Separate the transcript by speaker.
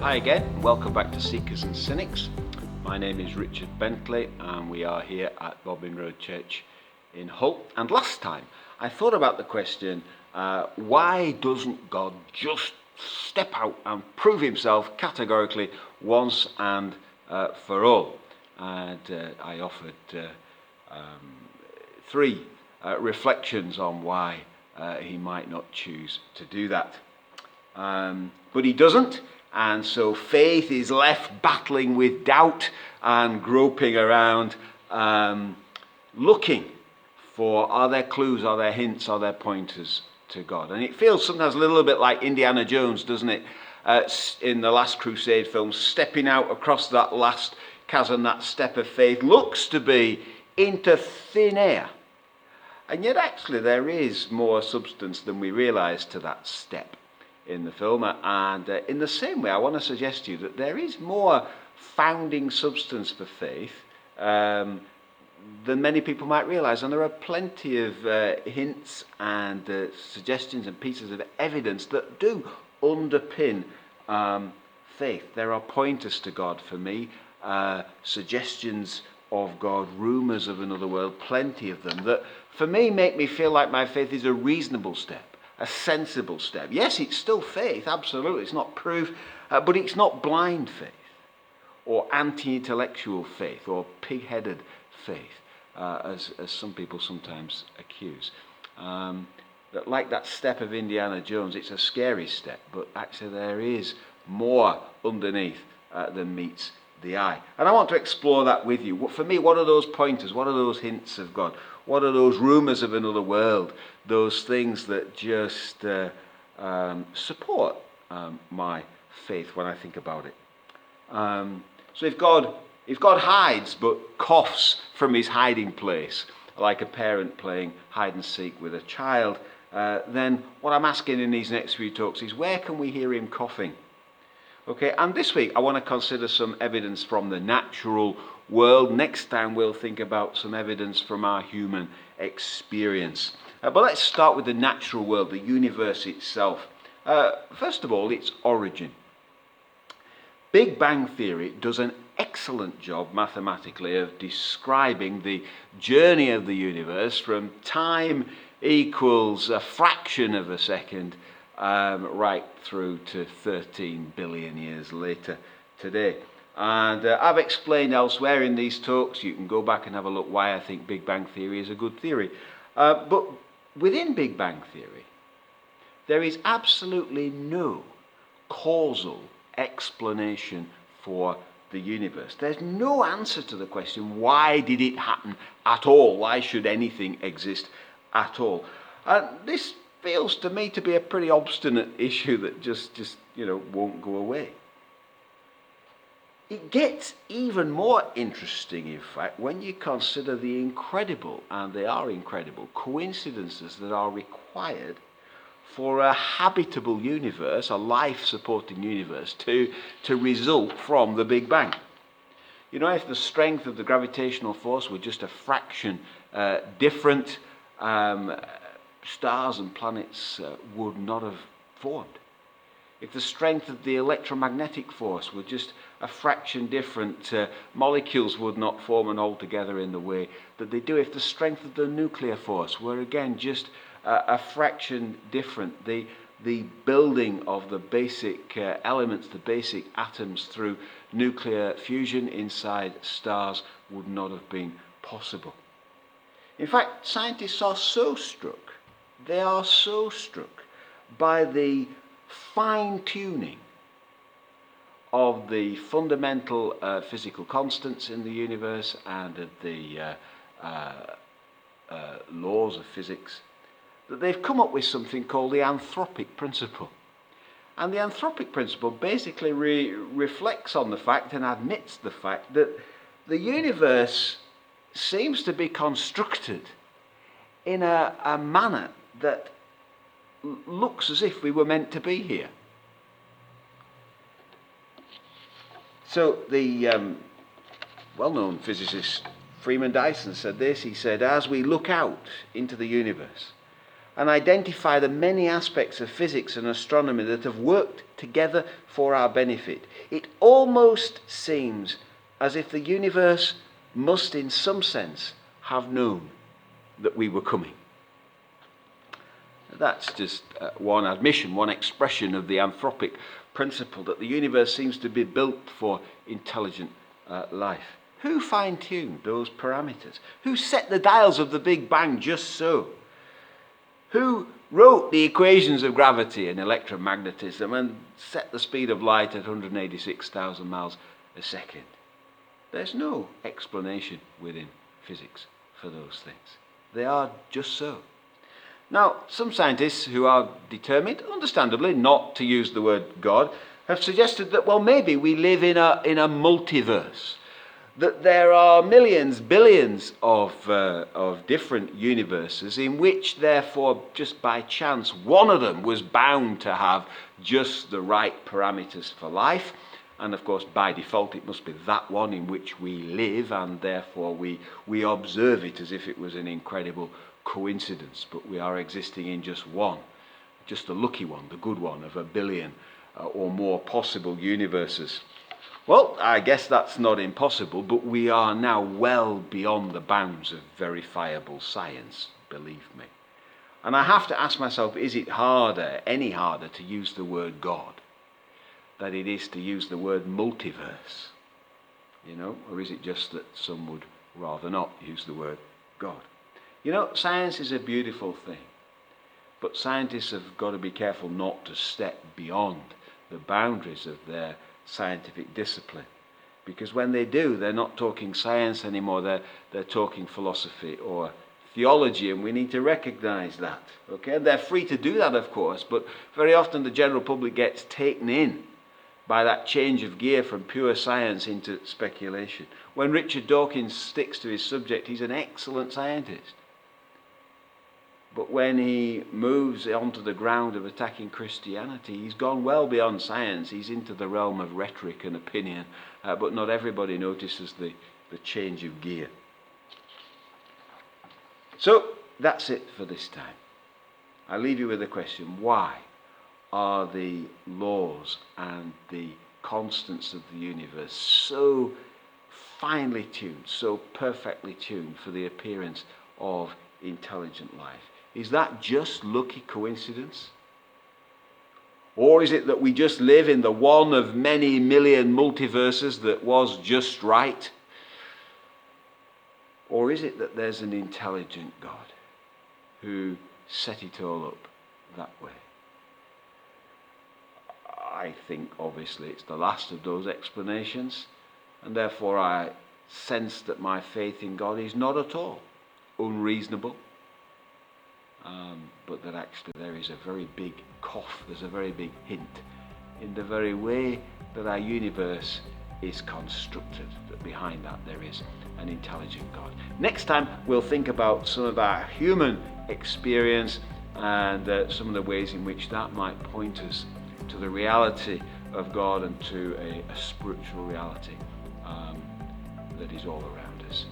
Speaker 1: Hi again, welcome back to Seekers and Cynics. My name is Richard Bentley and we are here at Bobbin Road Church in Hull. And last time I thought about the question, why doesn't God just step out and prove himself categorically once and for all? And I offered three reflections on why he might not choose to do that. But he doesn't, and so faith is left battling with doubt and groping around, looking for, are there clues, are there hints, are there pointers to God? And it feels sometimes a little bit like Indiana Jones, doesn't it? In the Last Crusade film, stepping out across that last chasm, that step of faith, looks to be into thin air. And yet actually there is more substance than we realise to that step in the film, and in the same way I want to suggest to you that there is more founding substance for faith than many people might realise, and there are plenty of hints and suggestions and pieces of evidence that do underpin faith. There are pointers to God for me, suggestions of God, rumours of another world, plenty of them, that for me make me feel like my faith is a reasonable step, a sensible step. Yes, it's still faith, absolutely. It's not proof, but it's not blind faith or anti-intellectual faith or pig-headed faith, as some people sometimes accuse. That like that step of Indiana Jones, it's a scary step, but actually there is more underneath than meets the eye. And I want to explore that with you. For me, what are those pointers? What are those hints of God? What are those rumours of another world? Those things that just support my faith when I think about it. So if God hides but coughs from his hiding place, like a parent playing hide and seek with a child, then what I'm asking in these next few talks is, where can we hear him coughing? Okay, and this week I want to consider some evidence from the natural world. Next time we'll think about some evidence from our human experience. But let's start with the natural world, the universe itself. First of all, its origin. Big Bang Theory does an excellent job mathematically of describing the journey of the universe from time equals a fraction of a second right through to 13 billion years later today. And I've explained elsewhere in these talks, you can go back and have a look why I think Big Bang Theory is a good theory. But within Big Bang Theory, there is absolutely no causal explanation for the universe. There's no answer to the question, why did it happen at all? Why should anything exist at all? And this feels to me to be a pretty obstinate issue that just won't go away. It gets even more interesting, in fact, when you consider the incredible, and they are incredible, coincidences that are required for a habitable universe, a life-supporting universe, to result from the Big Bang. You know, if the strength of the gravitational force were just a fraction different, stars and planets would not have formed. If the strength of the electromagnetic force were just a fraction different, molecules would not form and hold together in the way that they do. If the strength of the nuclear force were again just a fraction different, the building of the basic elements, the basic atoms through nuclear fusion inside stars would not have been possible. In fact, scientists are so struck by the fine-tuning of the fundamental physical constants in the universe and of the laws of physics, that they've come up with something called the anthropic principle. And the anthropic principle basically reflects on the fact and admits the fact that the universe seems to be constructed in a manner that looks as if we were meant to be here. So the well-known physicist Freeman Dyson said this. He said, as we look out into the universe, and identify the many aspects of physics and astronomy that have worked together for our benefit, it almost seems as if the universe must in some sense have known that we were coming. That's just one admission, one expression of the anthropic principle that the universe seems to be built for intelligent life. Who fine-tuned those parameters? Who set the dials of the Big Bang just so? Who wrote the equations of gravity and electromagnetism and set the speed of light at 186,000 miles a second? There's no explanation within physics for those things. They are just so. Now, some scientists who are determined, understandably, not to use the word God, have suggested that, well, maybe we live in a multiverse, that there are millions, billions of different universes in which, therefore, just by chance, one of them was bound to have just the right parameters for life. And, of course, by default, it must be that one in which we live, and therefore we observe it as if it was an incredible coincidence. But we are existing in just one, just the lucky one, the good one of a billion or more possible universes. Well, I guess that's not impossible, but we are now well beyond the bounds of verifiable science, believe me. And I have to ask myself, is it any harder to use the word God than it is to use the word multiverse? Or is it just that some would rather not use the word God? Science is a beautiful thing, but scientists have got to be careful not to step beyond the boundaries of their scientific discipline, because when they do, they're not talking science anymore, they're talking philosophy or theology, and we need to recognize that. Okay, and they're free to do that, of course, but very often the general public gets taken in by that change of gear from pure science into speculation. When Richard Dawkins sticks to his subject, he's an excellent scientist. But when he moves onto the ground of attacking Christianity, he's gone well beyond science. He's into the realm of rhetoric and opinion, but not everybody notices the change of gear. So that's it for this time. I leave you with the question, why are the laws and the constants of the universe so finely tuned, so perfectly tuned for the appearance of intelligent life? Is that just lucky coincidence? Or is it that we just live in the one of many million multiverses that was just right? Or is it that there's an intelligent God who set it all up that way? I think obviously it's the last of those explanations, and therefore I sense that my faith in God is not at all unreasonable, but that actually there is a very big cough, there's a very big hint in the very way that our universe is constructed, that behind that there is an intelligent God. Next time we'll think about some of our human experience and some of the ways in which that might point us to the reality of God and to a spiritual reality that is all around us.